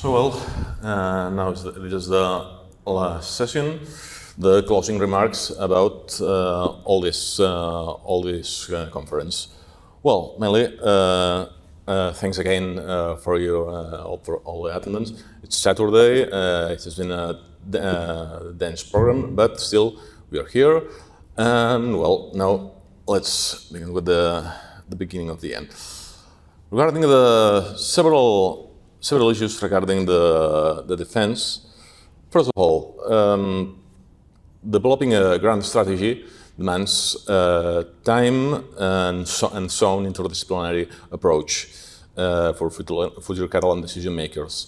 Now this is the last session, the closing remarks about all this conference. Well, mainly, thanks again for all the attendance. It's Saturday. It has been a dense program, but still we are here. And well, now let's begin with the beginning of the end. Regarding the several issues regarding the defense, first of all, developing a grand strategy demands time and sound interdisciplinary approach for future Catalan decision makers.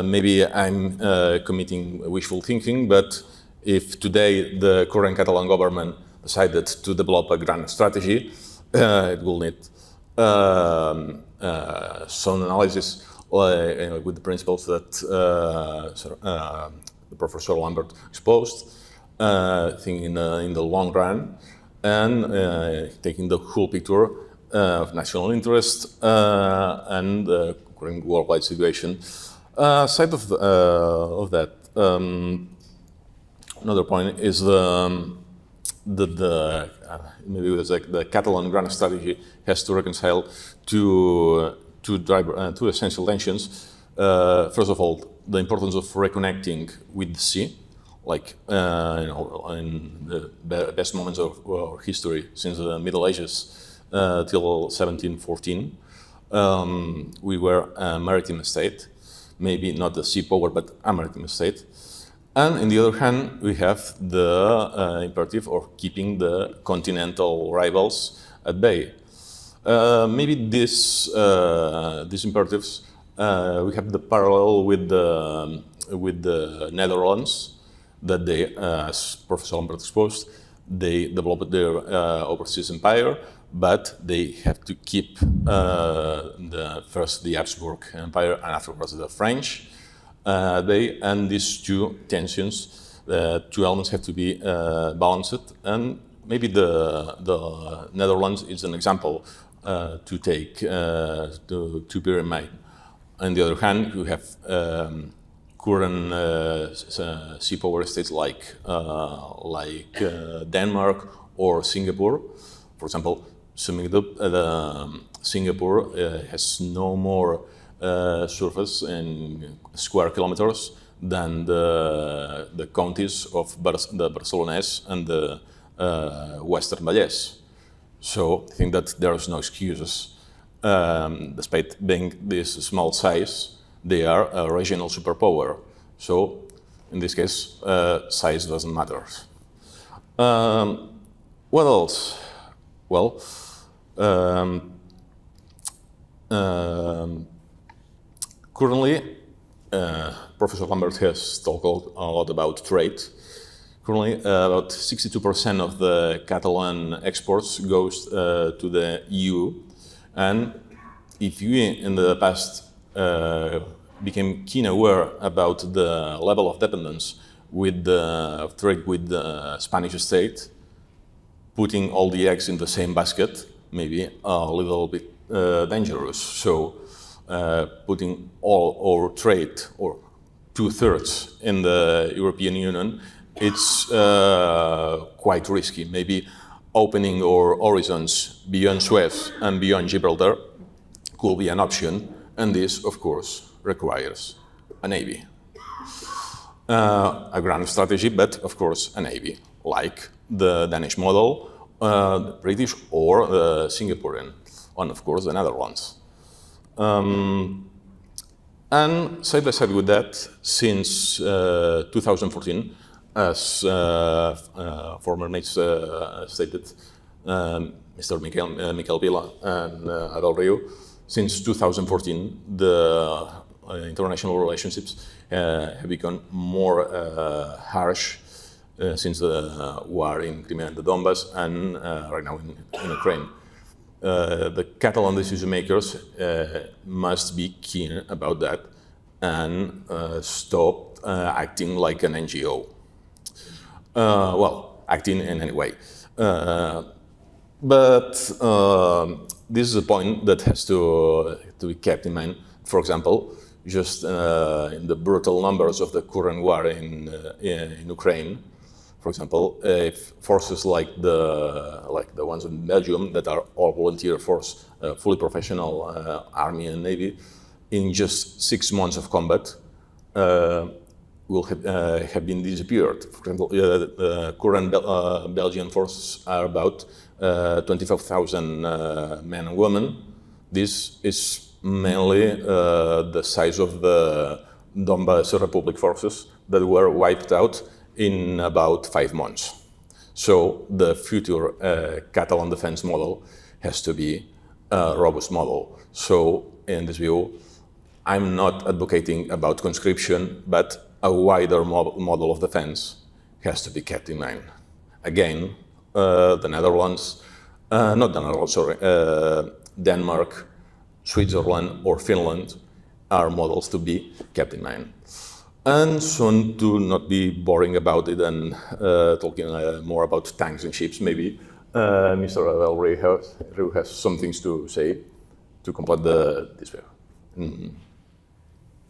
Maybe I'm committing wishful thinking, but if today the current Catalan government decided to develop a grand strategy, it will need some analysis with the principles that the Professor Lambert exposed, thinking in the long run, and taking the whole picture of national interest and the current worldwide situation. Aside of that, another point is the Catalan grand strategy has to reconcile two essential tensions. First of all, the importance of reconnecting with the sea, like in the best moments of our history since the Middle Ages till 1714. We were a maritime state, maybe not a sea power, but a maritime state. And on the other hand, we have the imperative of keeping the continental rivals at bay. Maybe these imperatives, we have the parallel with the Netherlands, that they, as Professor Lambert exposed, they developed their overseas empire, but they have to keep first the Habsburg Empire and afterwards the French. And these two tensions, two elements have to be balanced, and maybe the Netherlands is an example to take to bear in mind. On the other hand, you have current sea power states like Denmark or Singapore. For example, Singapore has no more surface in square kilometers than the counties of the Barcelonès and the Western Vallès. So I think that there's no excuses. Despite being this small size, they are a regional superpower. So in this case, size doesn't matter. What else? Well, currently, Professor Lambert has talked a lot about trade. Currently, about 62% of the Catalan exports goes to the EU. And if you in the past became keen aware about the level of dependence of trade with the Spanish state, putting all the eggs in the same basket may be a little bit dangerous. So putting all our trade, or 2/3 in the European Union, it's quite risky. Maybe opening our horizons beyond Suez and beyond Gibraltar could be an option, and this, of course, requires a navy. A grand strategy, but of course a navy, like the Danish model, the British, or the Singaporean, and of course the Netherlands. And side by side with that, since 2014, as former mates stated, Mr. Miquel Vila and Abel Riu, since 2014, the international relationships have become more harsh since the war in Crimea and the Donbass, and right now in Ukraine. The Catalan decision makers must be keen about that and stop acting like an NGO. Acting in any way. But this is a point that has to be kept in mind. For example, just in the brutal numbers of the current war in Ukraine. For example, if forces like the ones in Belgium that are all volunteer force, fully professional army and navy, in just 6 months of combat, will have been disappeared. For example, current Belgian forces are about 25,000 men and women. This is mainly the size of the Donbass Republic forces that were wiped out in about 5 months. So the future Catalan defense model has to be a robust model. So in this view, I'm not advocating about conscription, but a wider model of defense has to be kept in mind. Again, the Netherlands, not the Netherlands, sorry, Denmark, Switzerland or Finland are models to be kept in mind. And soon, to not be boring about it and talking more about tanks and ships, maybe Mr. Abel Riu has some things to say to complete this video.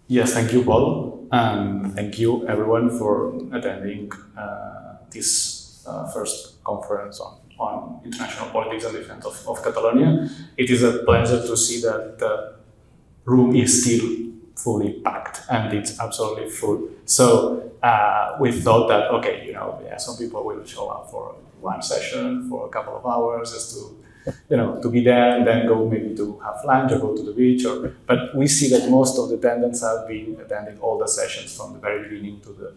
Yes, thank you, Paul, and thank you everyone for attending this first conference on international politics and defense of Catalonia. It is a pleasure to see that the room is still fully packed and it's absolutely full. So we thought that, okay, some people will show up for one session for a couple of hours just to be there and then go maybe to have lunch or go to the beach. But we see that most of the attendants have been attending all the sessions from the very beginning to the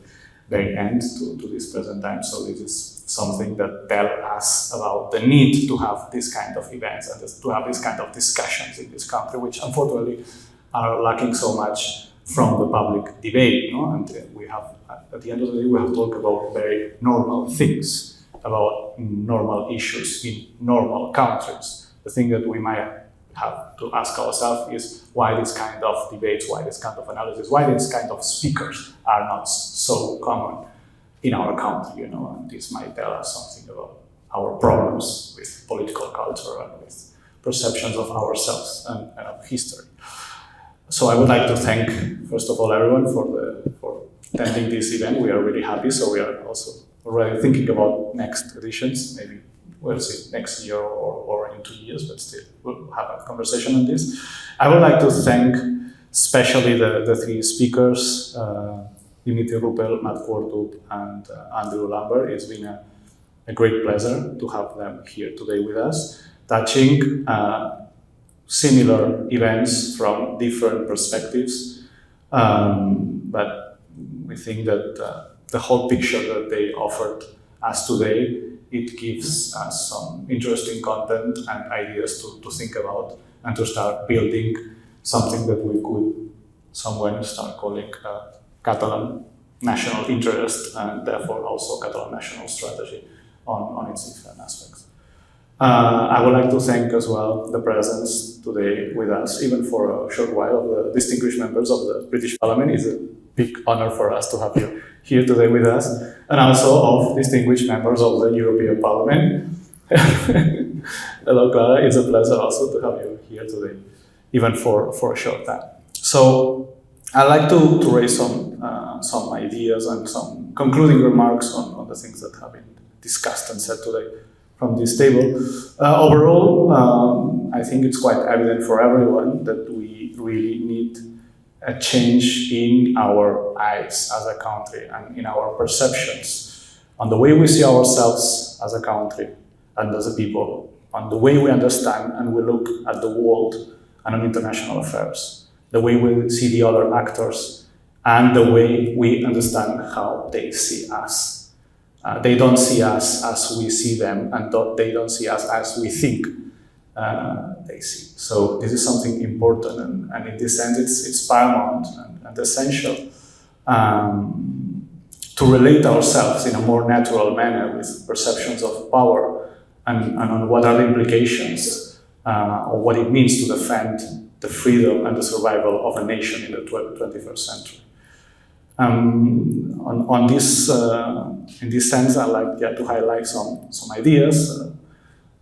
very end to this present time. So this is something that tells us about the need to have this kind of events and to have this kind of discussions in this country, which unfortunately are lacking so much from the public debate. And we have, at the end of the day, we have talked about very normal things, about normal issues in normal countries. The thing that we might have to ask ourselves is why this kind of debates, why this kind of analysis, why this kind of speakers are not so common in our country, and this might tell us something about our problems with political culture and with perceptions of ourselves and of history. So I would like to thank, first of all, everyone for attending this event. We are really happy, so we are also already thinking about next editions, maybe we'll see next year or in 2 years, but still we'll have a conversation on this. I would like to thank especially the three speakers, Dimitri Rupel, Matt Fortup, and Andrew Lambert. It's been a great pleasure to have them here today with us, touching similar events from different perspectives, but we think that the whole picture that they offered us today, it gives us some interesting content and ideas to think about and to start building something that we could somewhere start calling Catalan national interest and therefore also Catalan national strategy on its different aspects. I would like to thank as well the presence today with us, even for a short while, of the distinguished members of the British Parliament. It's a big honor for us to have you here today with us, and also of distinguished members of the European Parliament. Hello, Clara. It's a pleasure also to have you here today, even for a short time. So I'd like to raise some ideas and some concluding remarks on the things that have been discussed and said today from this table. Overall, I think it's quite evident for everyone that we really need a change in our eyes as a country and in our perceptions on the way we see ourselves as a country and as a people, on the way we understand and we look at the world and on international affairs, the way we see the other actors and the way we understand how they see us. They don't see us as we see them, and they don't see us as we think they see. So this is something important, and in this sense it's paramount and essential to relate ourselves in a more natural manner with perceptions of power and on what are the implications or what it means to defend the freedom and the survival of a nation in the 21st century. In this sense, I'd like to highlight some ideas.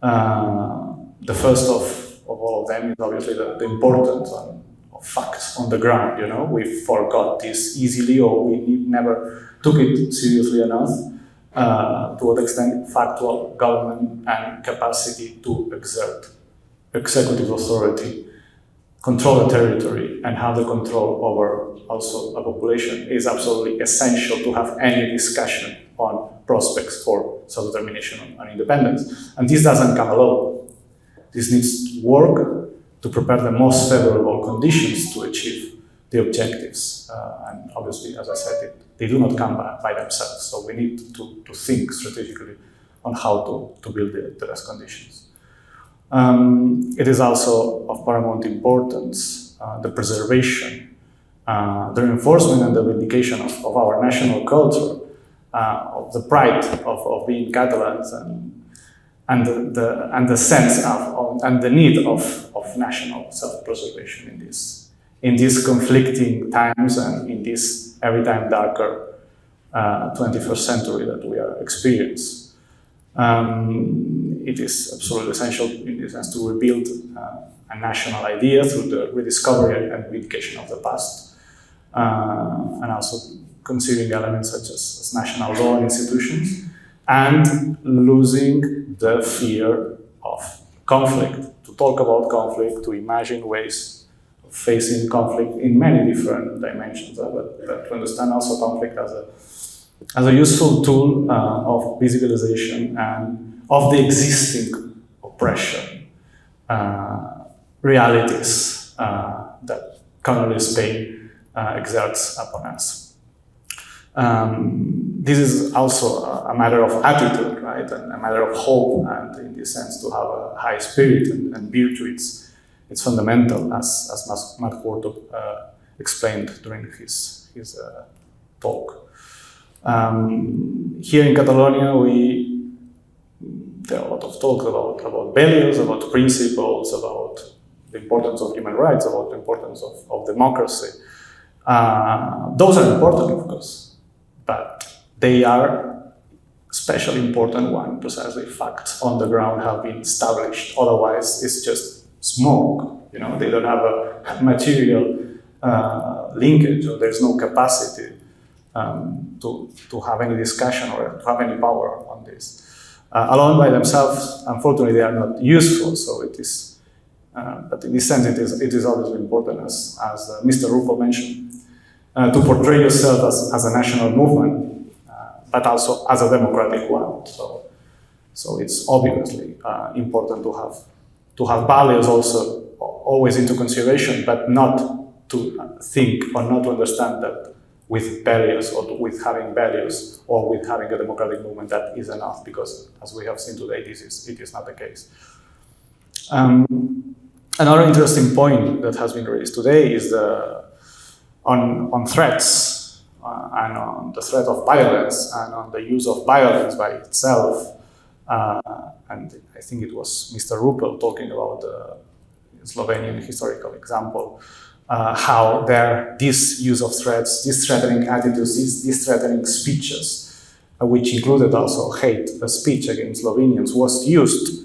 The first of all of them is obviously the importance facts on the ground. We forgot this easily, or we never took it seriously enough. To what extent factual government and capacity to exert executive authority, control a territory, and have the control over also a population is absolutely essential to have any discussion on prospects for self-determination and independence. And this doesn't come alone. This needs to work to prepare the most favorable conditions to achieve the objectives. And obviously, as I said, they do not come by themselves. So we need to think strategically on how to build the best conditions. It is also of paramount importance, the preservation, the reinforcement and the vindication of our national culture, of the pride of being Catalans, and the sense of and the need of national self-preservation in these conflicting times and in this every time darker 21st century that we are experiencing. It is absolutely essential in this sense to rebuild a national idea through the rediscovery and vindication of the past, and also considering elements such as national law and institutions, and losing the fear of conflict, to talk about conflict, to imagine ways of facing conflict in many different dimensions, but to understand also conflict as a useful tool of visualization and of the existing oppression realities that currently Spain exerts upon us. This is also a matter of attitude, right, and a matter of hope, and in this sense to have a high spirit and virtue. It's fundamental, as Mark Porto explained during his talk. Here in Catalonia, there are a lot of talk about values, about principles, about the importance of human rights, about the importance of democracy. Those are important, of course, but they are especially important when precisely facts on the ground have been established. Otherwise, it's just smoke. They don't have a material linkage, or there's no capacity to have any discussion or to have any power on this. Alone by themselves, unfortunately, they are not useful. So it is, but in this sense, it is obviously important, as Mr. Ruppel mentioned, to portray yourself as a national movement, but also as a democratic one. So it's obviously important to have values also always into consideration, but not to think or not to understand that with values or with having values or with having a democratic movement that is enough, because as we have seen today, it is not the case. Another interesting point that has been raised today is on threats and on the threat of violence and on the use of violence by itself. And I think it was Mr. Ruppel talking about the Slovenian historical example, how this use of threats, these threatening attitudes, these threatening speeches, which included also hate speech against Slovenians, was used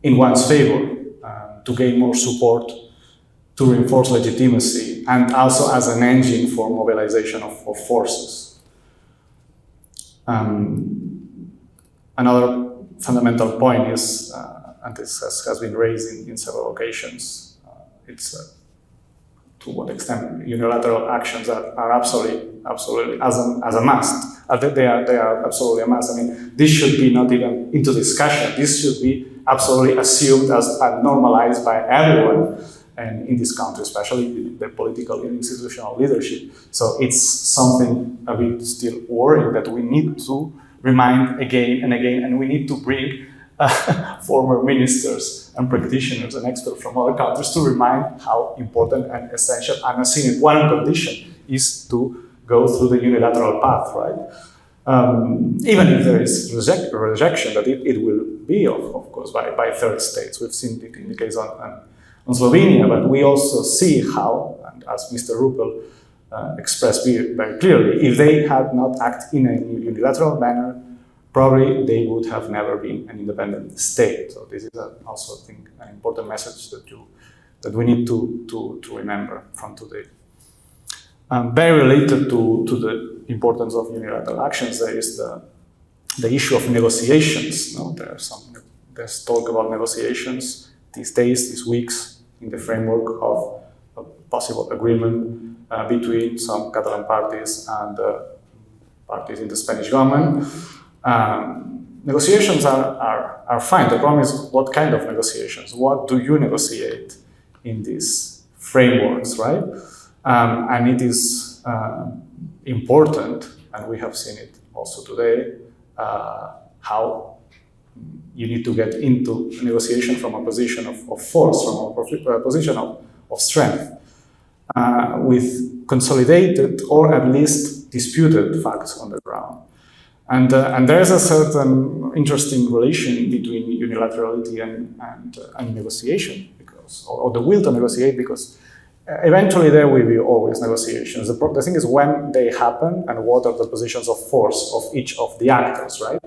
in one's favor to gain more support, to reinforce legitimacy, and also as an engine for mobilization of forces. Another fundamental point is, and this has been raised in several occasions, it's to what extent unilateral actions are absolutely as a must. They are absolutely a must. I mean, this should be not even into discussion. This should be absolutely assumed as normalized by everyone, and in this country, especially the political and institutional leadership. So it's something a bit still worrying that we need to remind again and again, and we need to bring former ministers and practitioners and experts from other countries to remind how important and essential and a sine qua non condition is to go through the unilateral path, right? Even if there is rejection, that it will be, of course, by third states. We've seen it in the case on Slovenia, but we also see how, and as Mr. Ruppel expressed very clearly, if they had not acted in a unilateral manner, probably they would have never been an independent state. So this is also, I think, an important message that that we need to remember from today. Very related to the importance of unilateral actions, there is the issue of negotiations. No? There's talk about negotiations these days, these weeks, in the framework of a possible agreement between some Catalan parties and parties in the Spanish government. Negotiations are fine. The problem is what kind of negotiations? What do you negotiate in these frameworks, right? And it is important, and we have seen it also today, how you need to get into negotiation from a position of force, from a position of strength, with consolidated or at least disputed facts on the ground. And there's a certain interesting relation between unilaterality and negotiation, or the will to negotiate, because eventually there will be always negotiations. The thing is when they happen and what are the positions of force of each of the actors, right?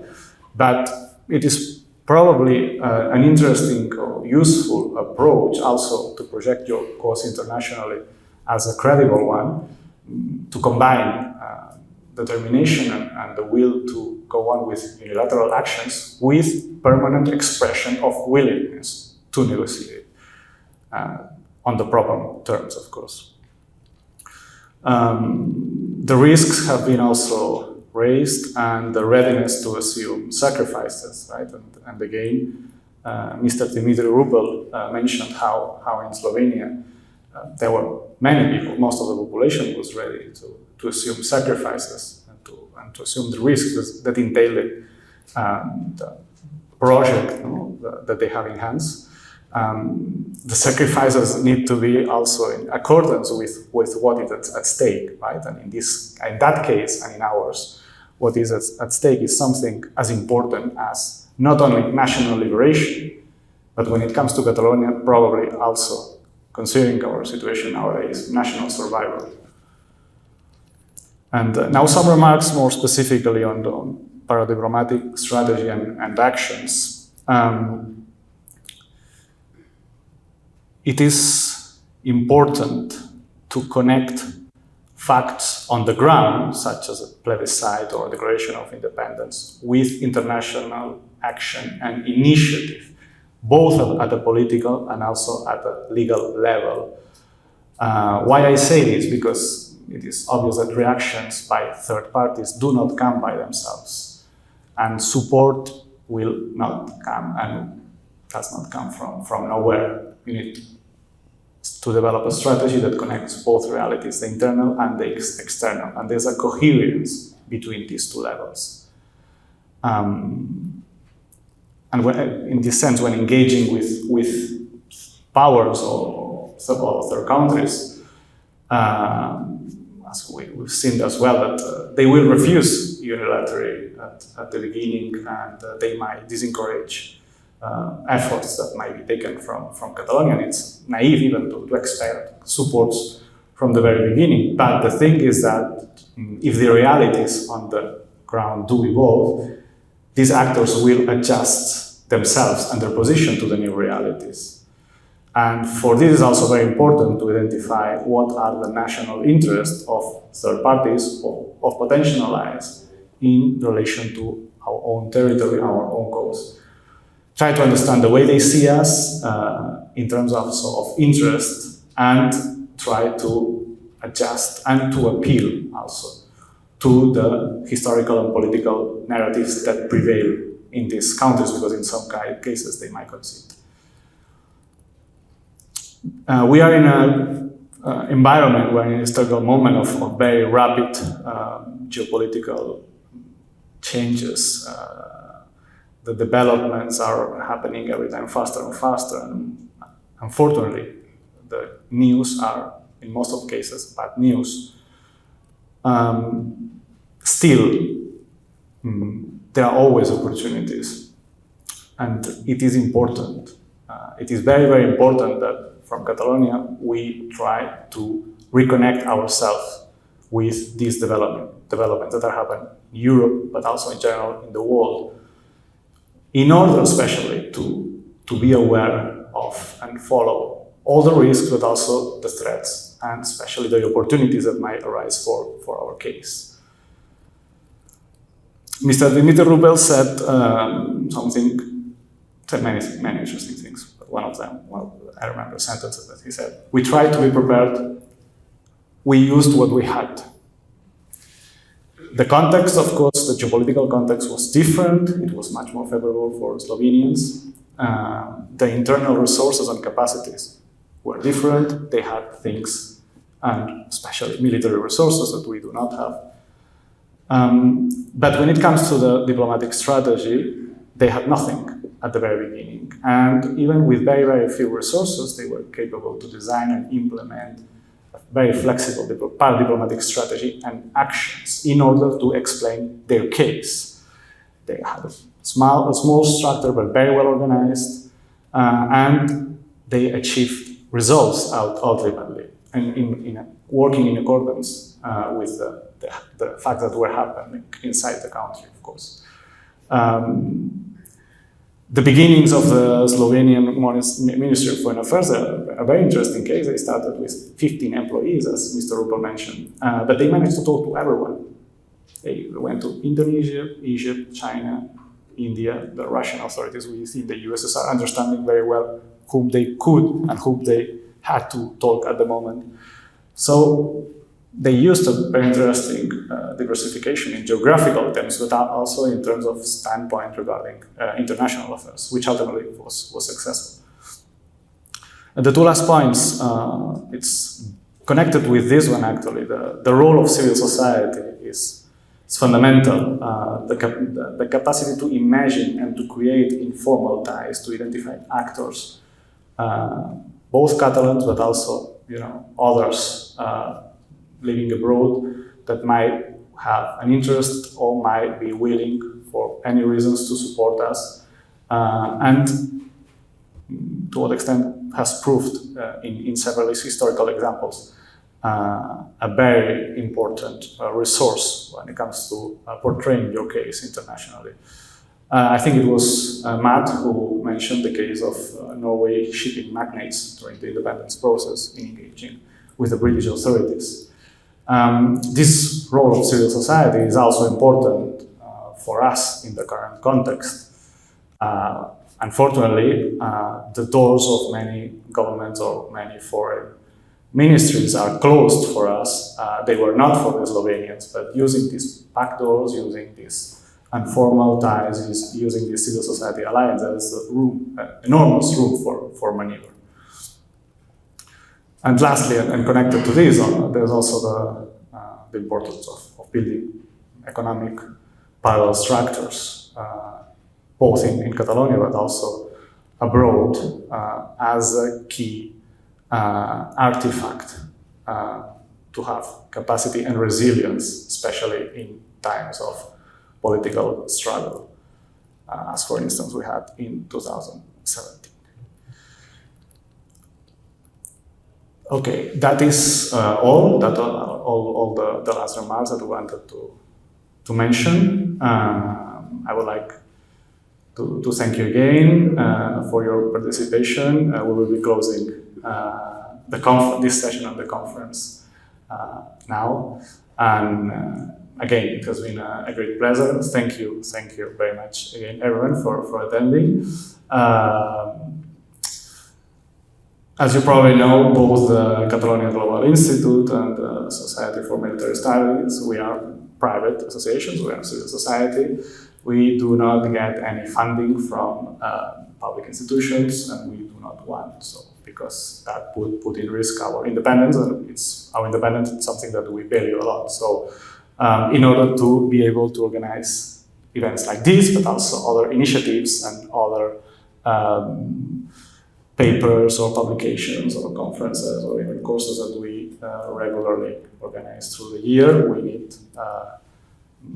But it is probably an interesting or useful approach also to project your cause internationally as a credible one, to combine determination and the will to go on with unilateral actions with permanent expression of willingness to negotiate on the proper terms, of course. The risks have been also raised, and the readiness to assume sacrifices, right? And again, Mr. Dimitri Rupel mentioned how in Slovenia there were many people, most of the population was ready to assume sacrifices and to assume the risks that entailed the project that they have in hands. The sacrifices need to be also in accordance with what is at stake, right? And in that case, and in ours, what is at stake is something as important as not only national liberation, but when it comes to Catalonia, probably also, considering our situation nowadays, national survival. And now some remarks more specifically on the paradiplomatic strategy and actions. It is important to connect facts on the ground, such as a plebiscite or a declaration of independence, with international action and initiative, both at a political and also at a legal level. Why I say this? Because it is obvious that reactions by third parties do not come by themselves, and support will not come and does not come from nowhere. You need to develop a strategy that connects both realities, the internal and the external, and there's a coherence between these two levels. And in this sense, when engaging with powers or third countries, as we've seen as well, that they will refuse unilaterally at the beginning, and they might discourage efforts that might be taken from Catalonia. And it's naive even to expect supports from the very beginning. But the thing is that if the realities on the ground do evolve, these actors will adjust themselves and their position to the new realities. And for this is also very important to identify what are the national interests of third parties or of potential allies in relation to our own territory, our own cause. Try to understand the way they see us in terms of interest, and try to adjust and to appeal also to the historical and political narratives that prevail in these countries, because in some cases they might concede. We are in an environment, we're in a historical moment of very rapid geopolitical changes. The developments are happening every time faster and faster, and unfortunately, the news are, in most of cases, bad news. Still, there are always opportunities, and it is important. It is very, very important that from Catalonia we try to reconnect ourselves with these developments that are happening in Europe, but also in general in the world, in order especially to be aware of and follow all the risks, but also the threats, and especially the opportunities that might arise for our case. Mr. Dimitri Rubel said said many interesting things, but one of them, well, I remember sentences that he said: "We tried to be prepared, we used what we had." The context, of course, the geopolitical context was different. It was much more favorable for Slovenians. The internal resources and capacities were different. They had things, and especially military resources, that we do not have. But when it comes to the diplomatic strategy, they had nothing at the very beginning. And even with very, very few resources, they were capable to design and implement a very flexible diplomatic strategy and actions in order to explain their case. They had a small structure, but very well organized, and they achieved results ultimately, and working in accordance with the facts that were happening inside the country, of course. The beginnings of the Slovenian Ministry of Foreign Affairs are a very interesting case. They started with 15 employees, as Mr. Rupel mentioned, but they managed to talk to everyone. They went to Indonesia, Egypt, China, India, the Russian authorities we see in the USSR, understanding very well whom they could and whom they had to talk at the moment. So they used a very interesting diversification in geographical terms, but also in terms of standpoint regarding international affairs, which ultimately was successful. And the two last points, it's connected with this one actually. The role of civil society is fundamental. The capacity to imagine and to create informal ties, to identify actors, both Catalans, but also others living abroad that might have an interest or might be willing for any reasons to support us, and to what extent has proved in several historical examples a very important resource when it comes to portraying your case internationally. I think it was Matt who mentioned the case of Norway shipping magnates during the independence process in engaging with the British authorities. This role of civil society is also important for us in the current context. Unfortunately, the doors of many governments or many foreign ministries are closed for us. They were not for the Slovenians, but using these back doors, using these informal ties, using the civil society alliance, there is enormous room for maneuver. And lastly, and connected to this, there's also the importance of building economic parallel structures, both in Catalonia but also abroad, as a key artifact to have capacity and resilience, especially in times of political struggle, as for instance we had in 2017. Okay, that is all the last remarks that we wanted to mention. I would like to thank you again for your participation. We will be closing this session of the conference now. And again, it has been a great pleasure. Thank you very much again, everyone, for attending. As you probably know, both the Catalonia Global Institute and the Society for Military Studies, we are private associations, we are civil society. We do not get any funding from public institutions, and we do not want so, because that would put in risk our independence, and our independence is something that we value a lot. So in order to be able to organize events like this, but also other initiatives and other papers or publications or conferences or even courses that we regularly organize through the year, we need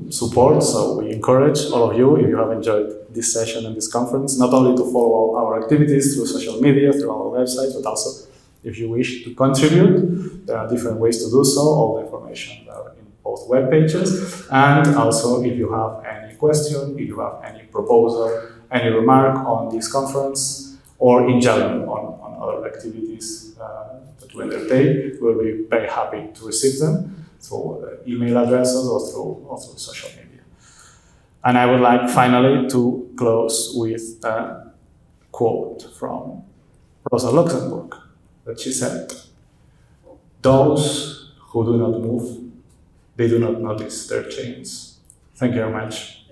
support. So we encourage all of you, if you have enjoyed this session and this conference, not only to follow our activities through social media, through our website, but also if you wish to contribute, there are different ways to do so. All the information are in both web pages. And also if you have any question, if you have any proposal, any remark on this conference, or in general on other activities that we undertake. We'll be very happy to receive them through email addresses or through social media. And I would like finally to close with a quote from Rosa Luxemburg that she said, "Those who do not move, they do not notice their chains." Thank you very much.